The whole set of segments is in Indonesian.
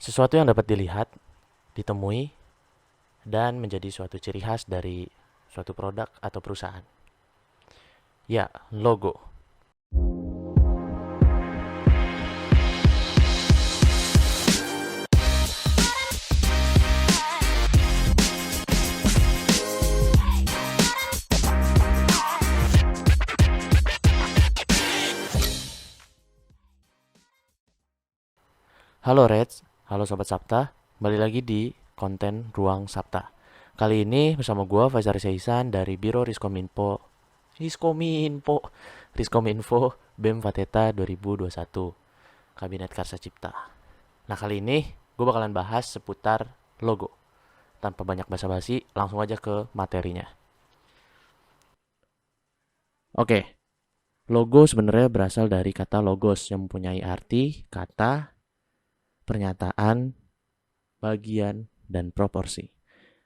Sesuatu yang dapat dilihat, ditemui, dan menjadi suatu ciri khas dari suatu produk atau perusahaan. Ya, logo. Halo Reds, halo Sobat Sabta, kembali lagi di konten Ruang Sabta. Kali ini bersama gua Faisal Seisan dari Biro Riskominfo BEM Fateta 2021, Kabinet Karsa Cipta. Nah kali ini gue bakalan bahas seputar logo. Tanpa banyak basa-basi, langsung aja ke materinya. Oke, logo sebenarnya berasal dari kata logos yang mempunyai arti, kata, pernyataan, bagian, dan proporsi.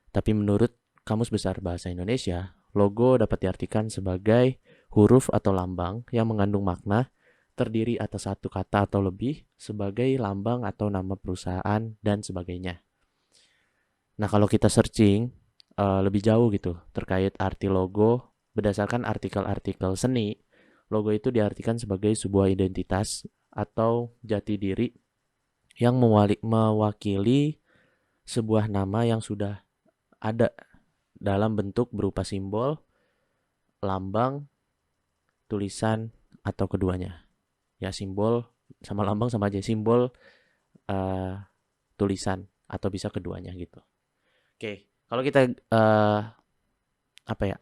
Tapi menurut Kamus Besar Bahasa Indonesia, logo dapat diartikan sebagai huruf atau lambang yang mengandung makna, terdiri atas satu kata atau lebih, sebagai lambang atau nama perusahaan, dan sebagainya. Nah, kalau kita searching lebih jauh gitu terkait arti logo, berdasarkan artikel-artikel seni, logo itu diartikan sebagai sebuah identitas atau jati diri yang mewakili sebuah nama yang sudah ada dalam bentuk berupa simbol, lambang, tulisan, atau keduanya. Ya, simbol sama lambang sama aja, simbol, eh, tulisan, atau bisa keduanya gitu. Oke, kalau kita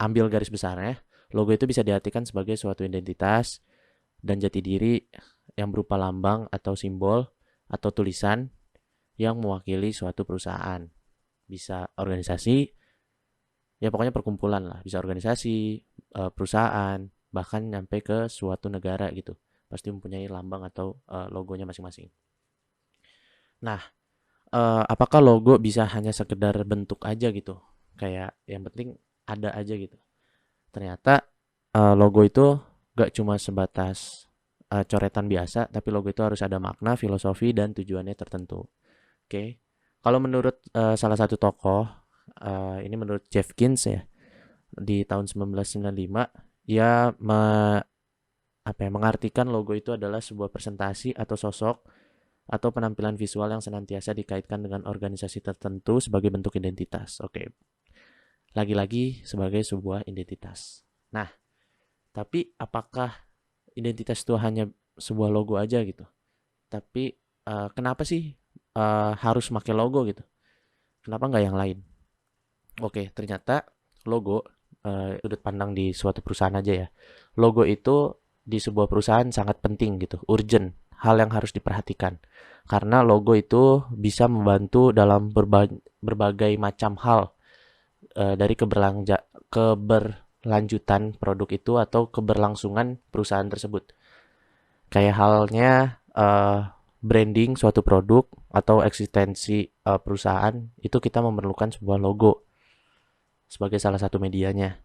ambil garis besarnya, logo itu bisa diartikan sebagai suatu identitas dan jati diri yang berupa lambang atau simbol atau tulisan yang mewakili suatu perusahaan. Bisa organisasi, ya pokoknya perkumpulan lah, bisa organisasi, perusahaan, bahkan nyampe ke suatu negara gitu. Pasti mempunyai lambang atau logonya masing-masing. Nah, apakah logo bisa hanya sekedar bentuk aja gitu? Kayak yang penting ada aja gitu. Ternyata logo itu gak cuma sebatas coretan biasa, tapi logo itu harus ada makna, filosofi, dan tujuannya tertentu. Oke, kalau menurut salah satu tokoh, ini menurut Jeff Koons ya, di tahun 1995, ia mengartikan logo itu adalah sebuah presentasi atau sosok atau penampilan visual yang senantiasa dikaitkan dengan organisasi tertentu sebagai bentuk identitas. Oke, lagi-lagi sebagai sebuah identitas. Nah, tapi apakah identitas itu hanya sebuah logo aja gitu? Tapi kenapa sih harus pakai logo gitu? Kenapa nggak yang lain? Oke, ternyata logo, sudut pandang di suatu perusahaan aja ya. Logo itu di sebuah perusahaan sangat penting gitu, urgent, hal yang harus diperhatikan. Karena logo itu bisa membantu dalam berbagai macam hal, dari keberlanjutan produk itu atau keberlangsungan perusahaan tersebut. Kayak halnya branding suatu produk atau eksistensi perusahaan, itu kita memerlukan sebuah logo sebagai salah satu medianya.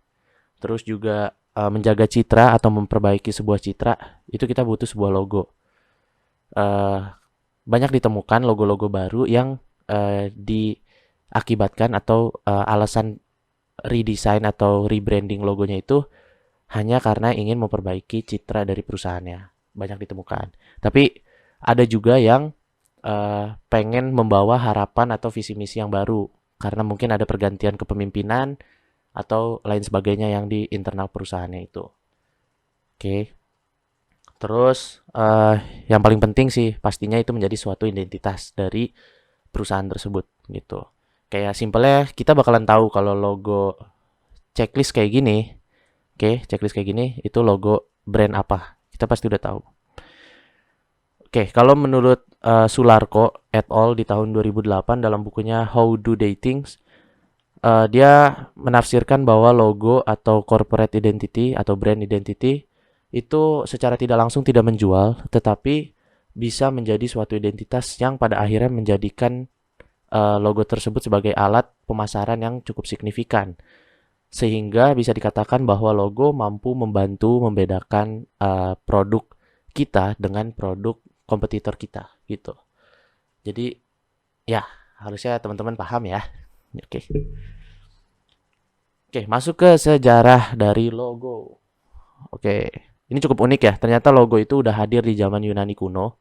Terus juga menjaga citra atau memperbaiki sebuah citra, itu kita butuh sebuah logo. Eh, Banyak ditemukan logo-logo baru yang diakibatkan atau alasan redesign atau rebranding logonya itu hanya karena ingin memperbaiki citra dari perusahaannya. Banyak ditemukan. Tapi ada juga yang pengen membawa harapan atau visi misi yang baru karena mungkin ada pergantian kepemimpinan atau lain sebagainya yang di internal perusahaannya itu. Oke. Terus yang paling penting sih pastinya itu menjadi suatu identitas dari perusahaan tersebut gitu. Kayak simpelnya kita bakalan tahu kalau logo checklist kayak gini, oke, checklist kayak gini itu logo brand apa. Kita pasti udah tahu. Oke, kalau menurut Sularko et al. Di tahun 2008 dalam bukunya How Do They Think, dia menafsirkan bahwa logo atau corporate identity atau brand identity itu secara tidak langsung tidak menjual, tetapi bisa menjadi suatu identitas yang pada akhirnya menjadikan logo tersebut sebagai alat pemasaran yang cukup signifikan. Sehingga bisa dikatakan bahwa logo mampu membantu membedakan produk kita dengan produk kompetitor kita gitu. Jadi Ya, harusnya teman-teman paham ya. Oke. Oke, masuk ke sejarah dari logo. Oke. Ini cukup unik ya. Ternyata logo itu udah hadir di zaman Yunani kuno.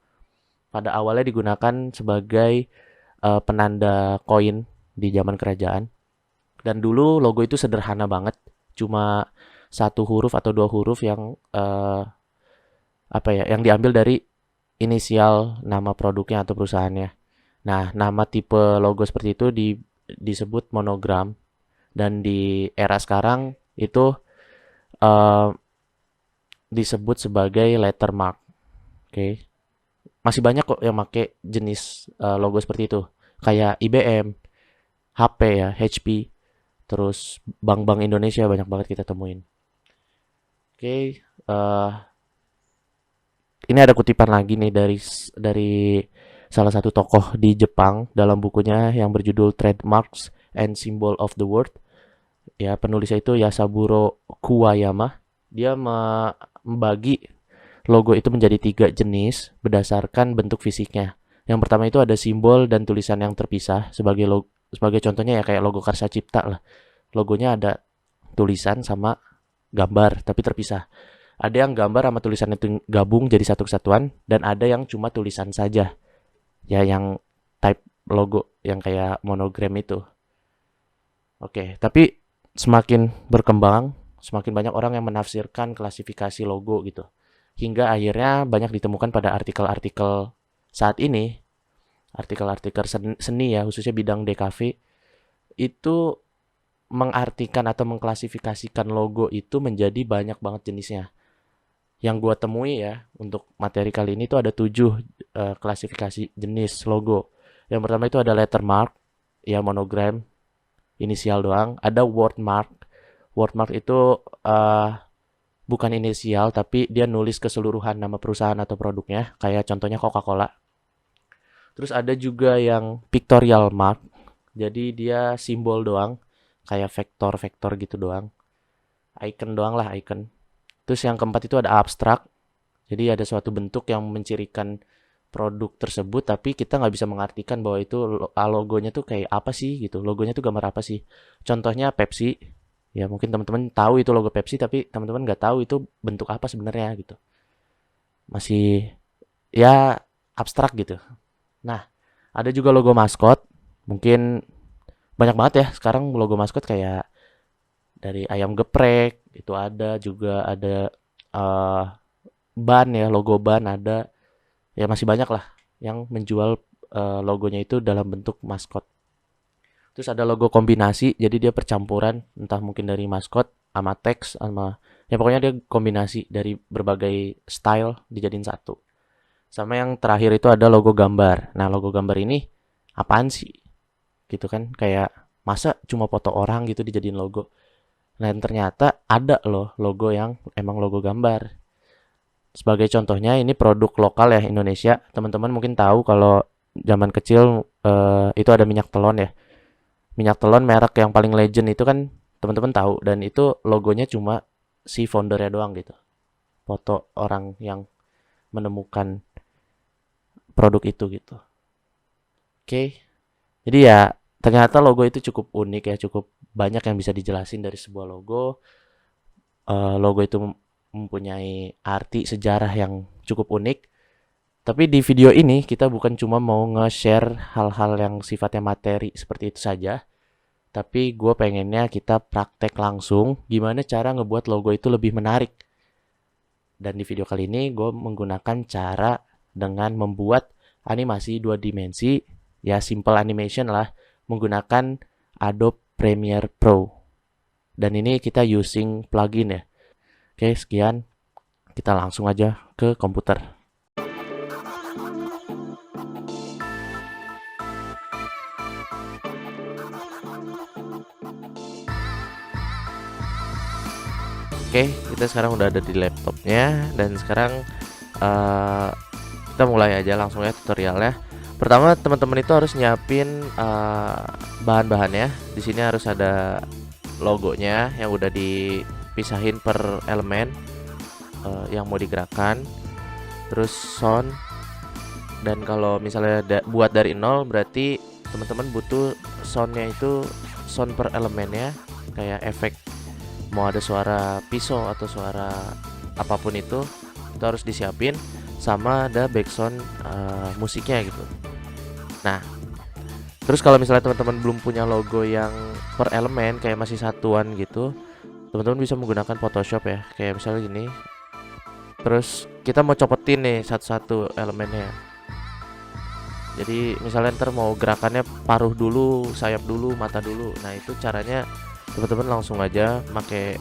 Pada awalnya digunakan sebagai penanda koin di zaman kerajaan. Dan dulu logo itu sederhana banget. Cuma satu huruf atau dua huruf yang apa ya, yang diambil dari inisial nama produknya atau perusahaannya. Nah, nama tipe logo seperti itu disebut monogram, dan di era sekarang itu eh, disebut sebagai lettermark. Oke, masih banyak kok yang pakai jenis logo seperti itu, kayak IBM, HP ya, HP, terus bank-bank Indonesia banyak banget kita temuin. Oke, ini ada kutipan lagi nih dari salah satu tokoh di Jepang dalam bukunya yang berjudul Trademarks and Symbol of the World. Ya, penulisnya itu Yasaburo Kuwayama. Dia membagi logo itu menjadi 3 jenis berdasarkan bentuk fisiknya. Yang pertama itu ada simbol dan tulisan yang terpisah sebagai contohnya ya kayak logo Karsa Cipta lah. Logonya ada tulisan sama gambar tapi terpisah. Ada yang gambar sama tulisan itu gabung jadi satu kesatuan, dan ada yang cuma tulisan saja. Ya, yang type logo yang kayak monogram itu. Oke, tapi semakin berkembang, semakin banyak orang yang menafsirkan klasifikasi logo gitu. Hingga akhirnya banyak ditemukan pada artikel-artikel saat ini, artikel-artikel seni ya, khususnya bidang DKV, itu mengartikan atau mengklasifikasikan logo itu menjadi banyak banget jenisnya. Yang gua temui ya untuk materi kali ini tuh ada 7 klasifikasi jenis logo. Yang pertama itu ada lettermark, ya monogram, inisial doang. Ada wordmark. Wordmark itu bukan inisial tapi dia nulis keseluruhan nama perusahaan atau produknya, kayak contohnya Coca-Cola. Terus ada juga yang pictorial mark. Jadi dia simbol doang, kayak vektor-vektor gitu doang. Icon doang lah, icon. Terus yang keempat itu ada abstrak. Jadi ada suatu bentuk yang mencirikan produk tersebut, tapi kita nggak bisa mengartikan bahwa itu logonya tuh kayak apa sih gitu. Logonya tuh gambar apa sih. Contohnya Pepsi. Ya mungkin teman-teman tahu itu logo Pepsi, tapi teman-teman nggak tahu itu bentuk apa sebenarnya gitu. Masih ya abstrak gitu. Nah, ada juga logo maskot. Mungkin banyak banget ya sekarang logo maskot, kayak dari ayam geprek itu ada, juga ada eh, ban ya, logo ban ada. Ya masih banyak lah yang menjual logonya itu dalam bentuk maskot. Terus ada logo kombinasi, jadi dia percampuran entah mungkin dari maskot sama teks sama ya pokoknya dia kombinasi dari berbagai style dijadiin satu. Sama yang terakhir itu ada logo gambar. Nah, logo gambar ini apaan sih? Gitu kan, kayak masa cuma foto orang gitu dijadiin logo. Nah, ternyata ada loh logo yang emang logo gambar. Sebagai contohnya ini produk lokal ya Indonesia. Teman-teman mungkin tahu kalau zaman kecil itu ada minyak telon ya. Minyak telon merek yang paling legend itu kan teman-teman tahu, dan itu logonya cuma si foundernya doang gitu. Foto orang yang menemukan produk itu gitu. Oke. Jadi ya ternyata logo itu cukup unik ya, cukup banyak yang bisa dijelasin dari sebuah logo. Logo itu mempunyai arti sejarah yang cukup unik. Tapi di video ini kita bukan cuma mau nge-share hal-hal yang sifatnya materi seperti itu saja, tapi gue pengennya kita praktek langsung gimana cara ngebuat logo itu lebih menarik. Dan di video kali ini gue menggunakan cara dengan membuat animasi 2 dimensi, ya simple animation lah, menggunakan Adobe Premiere Pro. Dan ini kita using plugin ya. Oke, sekian. Kita langsung aja ke komputer. Oke, kita sekarang udah ada di laptopnya, dan sekarang uh, kita mulai aja langsung ya tutorialnya. Pertama, teman-teman itu harus nyiapin bahan-bahannya. Di sini harus ada logonya yang udah dipisahin per elemen yang mau digerakkan. Terus sound, dan kalau misalnya buat dari nol berarti teman-teman butuh soundnya itu sound per elemennya, kayak efek mau ada suara pisau atau suara apapun itu harus disiapin, sama ada background musiknya gitu. Nah, terus kalau misalnya teman-teman belum punya logo yang per elemen, kayak masih satuan gitu, teman-teman bisa menggunakan Photoshop ya, kayak misalnya gini. Terus kita mau copotin nih satu-satu elemennya. Jadi misalnya ntar mau gerakannya paruh dulu, sayap dulu, mata dulu. Nah itu caranya teman-teman langsung aja pakai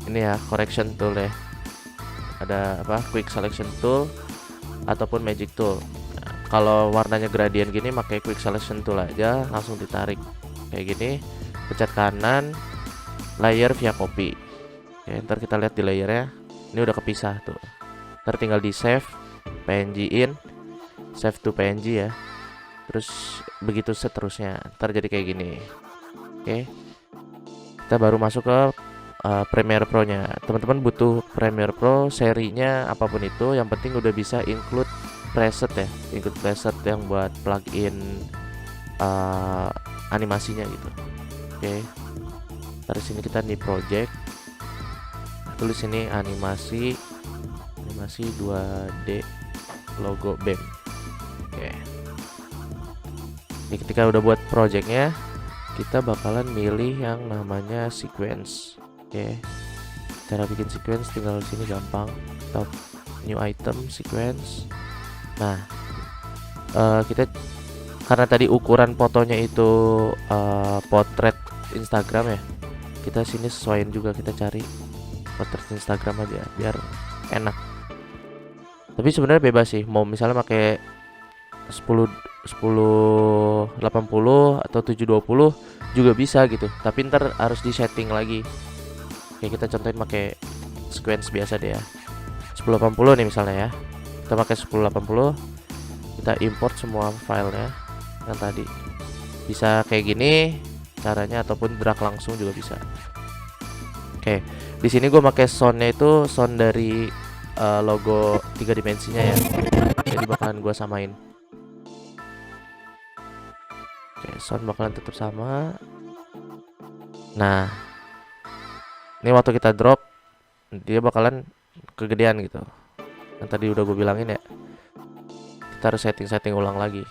ini ya, correction tool ya. Ada apa, quick selection tool ataupun magic tool. Nah, kalau warnanya gradient gini pakai quick selection tool aja, langsung ditarik kayak gini, pencet kanan, layer via copy. Oke, ntar kita lihat di layernya, ini udah kepisah tuh. Ntar tinggal di save, PNG in, save to PNG ya. Terus begitu seterusnya, ntar jadi kayak gini. Oke, kita baru masuk ke Premiere Pro nya. Teman-teman butuh Premiere Pro serinya apapun itu, yang penting udah bisa include preset ya, include preset yang buat plugin animasinya gitu. Oke, dari sini kita di project, tulis ini animasi 2D logo BEM. Oke, ini ketika udah buat projectnya, kita bakalan milih yang namanya sequence. Oke, cara bikin sequence tinggal di sini gampang, top new item sequence. Nah, kita karena tadi ukuran fotonya itu potret Instagram ya, kita sini sesuaiin juga, kita cari potret Instagram aja biar enak. Tapi sebenarnya bebas sih, mau misalnya pakai 1080 atau 720 juga bisa gitu, tapi ntar harus di setting lagi. Oke, kita contohin pakai sequence biasa deh ya, 1080 nih misalnya ya. Kita pakai 1080, kita import semua filenya yang tadi. Bisa kayak gini caranya, ataupun drag langsung juga bisa. Oke, di sini gue pakai soundnya itu sound dari logo 3 dimensinya ya, jadi bakalan gue samain. Oke, sound bakalan tetap sama. Nah, ini waktu kita drop, dia bakalan kegedean gitu. Yang tadi udah gue bilangin ya, kita harus setting ulang lagi.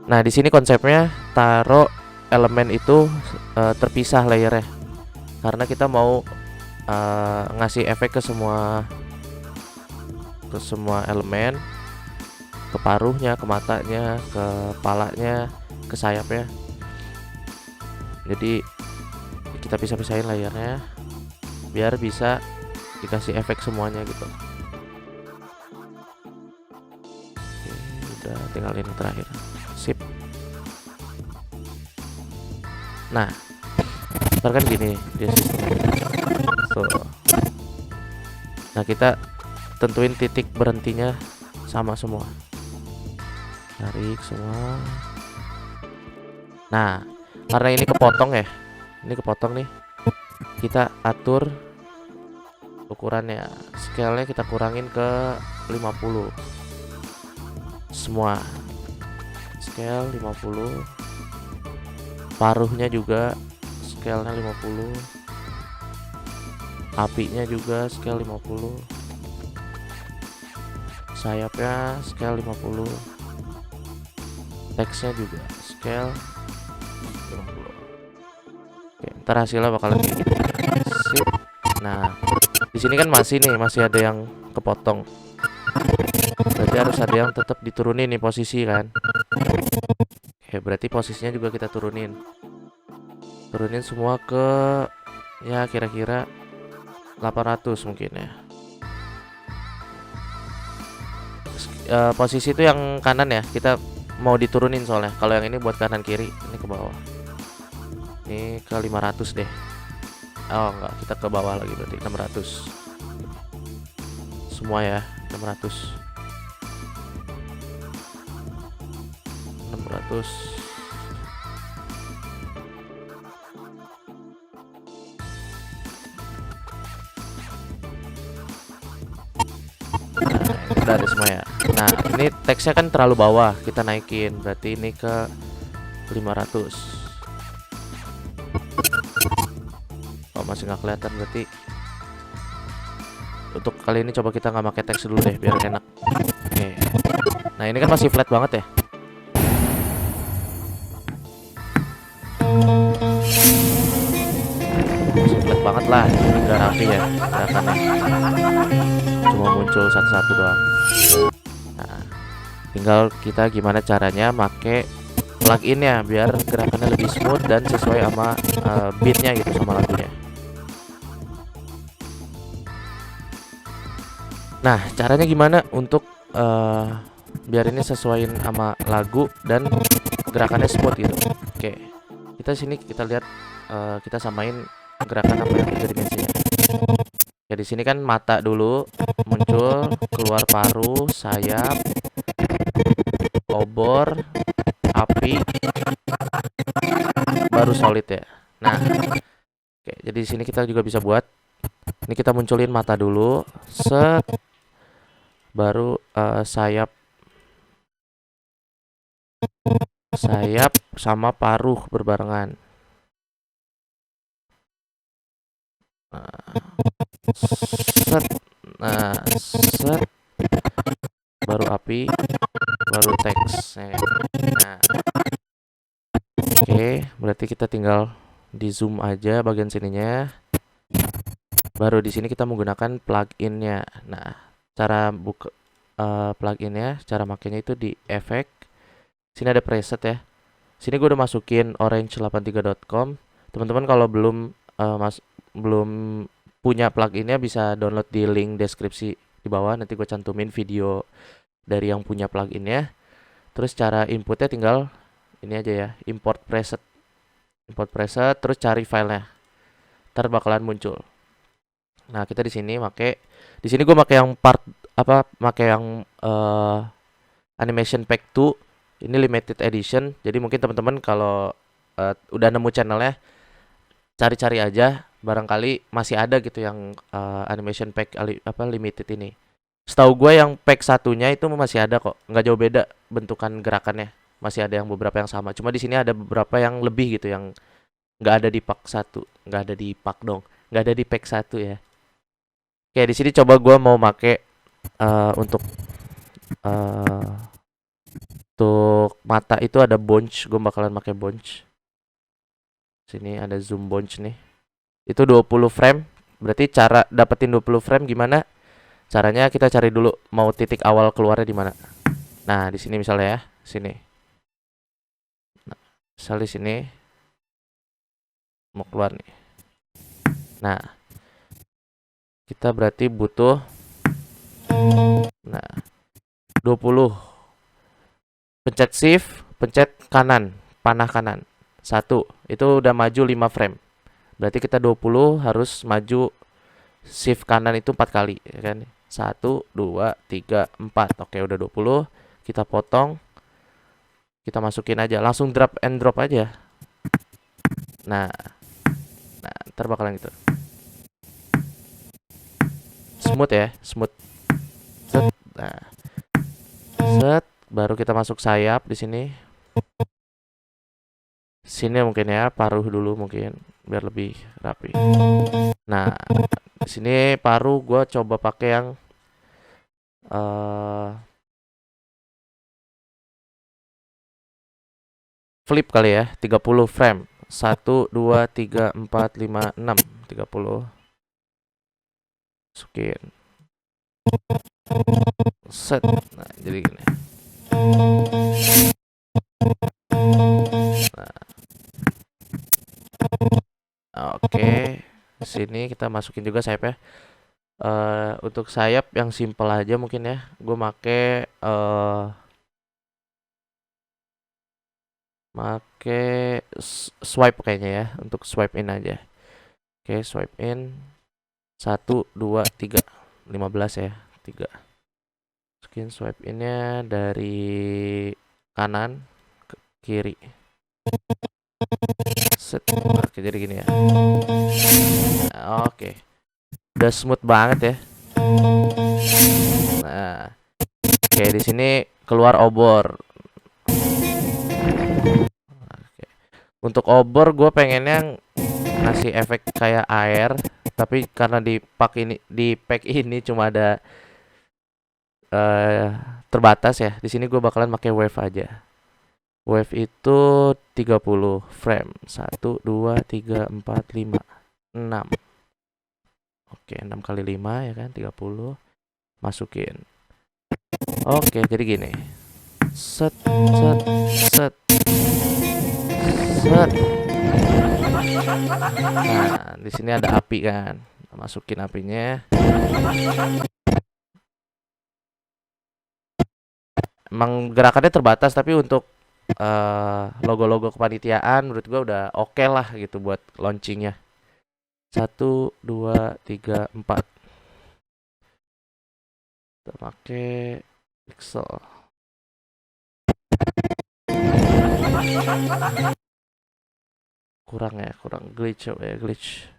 Nah, di sini konsepnya taruh elemen itu terpisah layernya, karena kita mau ngasih efek ke semua elemen, ke paruhnya, ke matanya, ke kepalanya, ke sayapnya. Jadi kita pisah-pisahin layernya biar bisa dikasih efek semuanya gitu. Oke, udah tinggal ini terakhir. Sip. Nah, ntar kan gini dia sistemnya. Nah, kita tentuin titik berhentinya sama semua. Tarik semua. Nah, karena ini kepotong ya, ini kepotong nih, kita atur ukurannya, scale-nya kita kurangin ke 50 semua, scale 50, paruhnya juga scale-nya 50, apinya juga scale 50, sayapnya scale 50, teksnya juga scale 50. Oke, ntar hasilnya bakalan kayak gitu. Sip. Nah, di sini kan masih ada yang kepotong. Berarti harus ada yang tetap diturunin nih posisi kan. Oke, berarti posisinya juga kita turunin. Turunin semua ke ya kira-kira 800 mungkin ya. Posisi itu yang kanan ya, kita mau diturunin soalnya. Kalau yang ini buat kanan kiri, ini ke bawah. Ini ke 500 deh. Oh enggak, kita ke bawah lagi, berarti 600. Semua ya, 600. Nah, udah ada semua ya. Nah, Nah, ini teksnya kan terlalu bawah, kita naikin. Berarti ini ke 500. Oh, masih nggak kelihatan berarti. Untuk kali ini coba kita nggak pakai teks dulu deh, biar enak. Oke. Nah, ini kan masih flat banget ya. Masih flat banget lah, nggak rapi ya gerakannya. Cuma muncul satu-satu doang. Nah, tinggal kita gimana caranya make pluginnya biar gerakannya lebih smooth dan sesuai sama beatnya gitu, sama lagunya. Nah, caranya gimana untuk biar ini sesuaiin sama lagu dan gerakannya smooth gitu. Oke, kita sini kita lihat, kita samain gerakan apa yang 3 dimensinya. Ya di sini kan mata dulu muncul, keluar paru, sayap, obor, api, baru solid ya. Nah, oke, jadi di sini kita juga bisa buat. Ini kita munculin mata dulu, set, baru sayap sama paruh berbarengan. Set, nah, set, baru api, baru teks. Nah, oke, berarti kita tinggal di zoom aja bagian sininya. Baru di sini kita menggunakan pluginnya. Nah, cara buka pluginnya, cara makainya itu di efek. Sini ada preset ya. Sini gue udah masukin orange83.com. Teman-teman kalau belum belum punya pluginnya bisa download di link deskripsi di bawah. Nanti gue cantumin video dari yang punya pluginnya. Terus cara inputnya tinggal ini aja ya, import preset. Import preset, terus cari filenya. Ntar bakalan muncul. Nah, kita di sini di sini gue pakai yang pakai yang animation pack 2. Ini limited edition. Jadi mungkin teman-teman kalau udah nemu channelnya, cari-cari aja, barangkali masih ada gitu yang animation pack limited ini. Setahu gue yang pack satunya itu masih ada kok, nggak jauh beda bentukan gerakannya. Masih ada yang beberapa yang sama. Cuma di sini ada beberapa yang lebih gitu yang nggak ada di pack 1, nggak ada di pack dong, nggak ada di pack 1 ya. Oke, di sini coba gue mau make untuk mata itu ada bunch, gue bakalan pakai bunch. Sini ada zoom bunch nih. Itu 20 frame. Berarti cara dapetin 20 frame gimana? Caranya kita cari dulu mau titik awal keluarnya di mana. Nah, di sini misalnya ya, sini. Nah, misal di sini mau keluar nih. Nah, kita berarti butuh 20. Pencet shift, pencet kanan, panah kanan. 1, itu udah maju 5 frame. Berarti kita 20 harus maju shift kanan itu 4 kali, ya kan? 1, 2, 3, 4. Oke, udah 20. Kita potong. Kita masukin aja, langsung drag and drop aja. Nah, ntar bakalan gitu. Smooth ya, smooth. Set. Nah. Set, baru kita masuk sayap di sini. Sini mungkin ya, paruh dulu mungkin biar lebih rapi. Nah, di sini paruh gue coba pakai yang flip kali ya, 30 frame. 1, 2, 3, 4, 5, 6, 30. Masukin. Set. Nah, jadi gini. Nah, oke. Sini kita masukin juga sayapnya. Untuk sayap yang simple aja mungkin ya. Gue make swipe kayaknya ya, untuk swipe in aja. Oke, swipe in 1, 2, 3, 15 ya, 3. Masukin swipe innya dari kanan ke kiri. Set. Oke, jadi gini ya. Oke, udah smooth banget ya. Nah, Oke, di sini keluar obor. Oke. Untuk obor gue pengennya ngasih efek kayak air, tapi karena di pack ini cuma ada eh terbatas ya. Di sini gue bakalan pakai wave aja. Wave itu 30 frame. 1 2 3 4 5 6. Oke, 6 kali 5 ya kan, 30. Masukin. Oke, jadi gini. Set set set set. Nah, di sini ada api kan. Masukin apinya. Emang gerakannya terbatas, tapi untuk logo-logo kepanitiaan menurut gua udah oke lah gitu buat launchingnya. 1 2 3 4. Kita pakai pixel. Kurang ya, kurang glitch ya, glitch.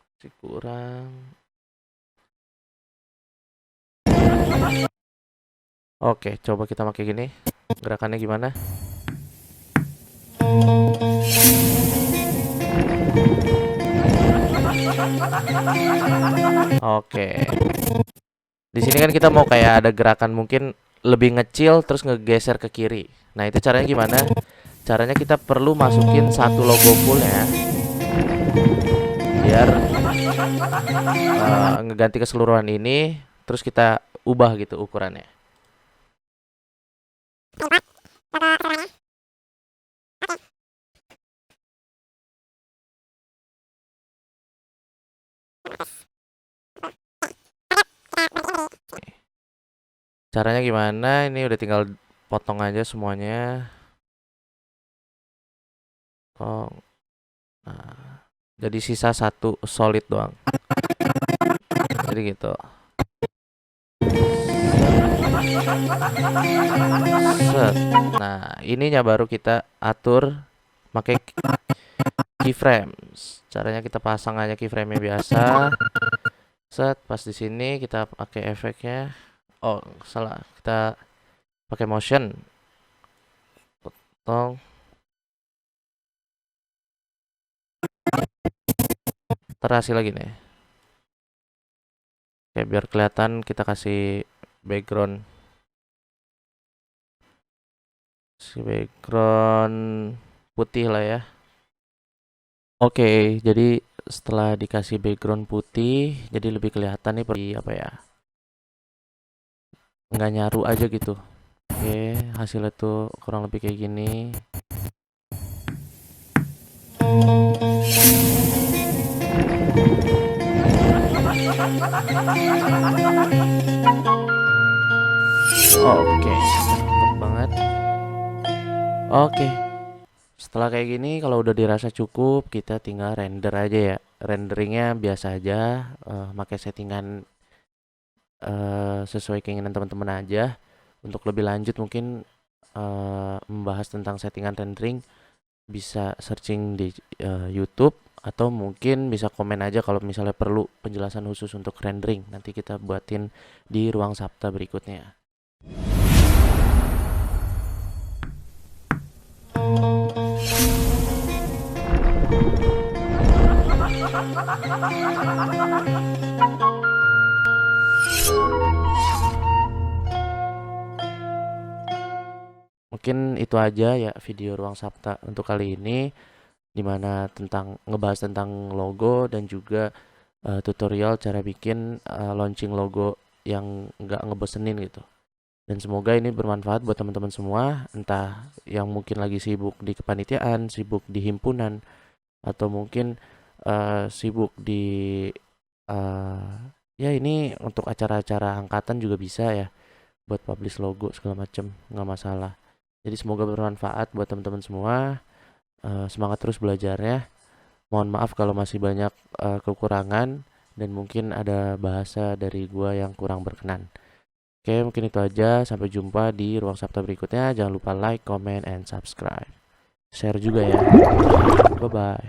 Masih kurang. Oke, coba kita pakai gini. Gerakannya gimana? Oke. Di sini kan kita mau kayak ada gerakan mungkin lebih ngecil terus ngegeser ke kiri. Nah, itu caranya gimana? Caranya kita perlu masukin satu logo full ya. Biar ngeganti keseluruhan ini, terus kita ubah gitu ukurannya. Caranya gimana? Ini udah tinggal potong aja semuanya. Oh, nah, jadi sisa satu solid doang. Jadi gitu. Set. Nah, ininya baru kita atur pakai keyframes. Caranya kita pasang aja keyframe-nya biasa. Set, pas di sini kita pakai efeknya. Oh, salah. Kita pakai motion. Potong. Terhasil lagi nih. Oke, biar kelihatan kita kasih background. Si background putih lah ya. Oke, jadi setelah dikasih background putih, jadi lebih kelihatan nih apa ya? Nggak nyaru aja gitu. Oke, hasilnya tuh kurang lebih kayak gini. Oke, cakep banget. Oke, setelah kayak gini kalau udah dirasa cukup, kita tinggal render aja ya. Renderingnya biasa aja, pakai settingan sesuai keinginan teman-teman aja. Untuk lebih lanjut mungkin membahas tentang settingan rendering bisa searching di YouTube atau mungkin bisa komen aja kalau misalnya perlu penjelasan khusus untuk rendering. Nanti kita buatin di ruang Sabta berikutnya. Mungkin itu aja ya video Ruang Sabta untuk kali ini, dimana ngebahas tentang logo dan juga tutorial cara bikin launching logo yang nggak ngebosenin gitu. Dan semoga ini bermanfaat buat teman-teman semua, entah yang mungkin lagi sibuk di kepanitiaan, sibuk di himpunan, atau mungkin sibuk di uh, ya ini untuk acara-acara angkatan juga bisa ya, buat publish logo segala macem, nggak masalah. Jadi semoga bermanfaat buat teman-teman semua. Semangat terus belajarnya. Mohon maaf kalau masih banyak kekurangan dan mungkin ada bahasa dari gua yang kurang berkenan. Oke, mungkin itu aja. Sampai jumpa di ruang sabta berikutnya. Jangan lupa like, comment, and subscribe. share juga ya. Bye bye.